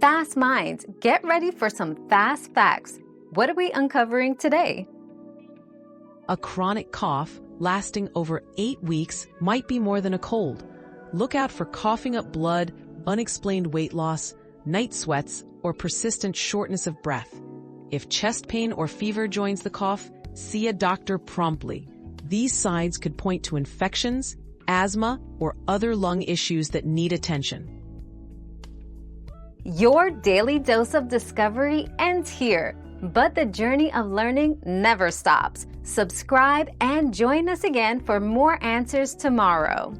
Fast minds, get ready for some fast facts. What are we uncovering today? A chronic cough lasting over 8 weeks might be more than a cold. Look out for coughing up blood, unexplained weight loss, night sweats, or persistent shortness of breath. If chest pain or fever joins the cough, see a doctor promptly. These signs could point to infections, asthma, or other lung issues that need attention. Your daily dose of discovery ends here, but the journey of learning never stops. Subscribe and join us again for more answers tomorrow.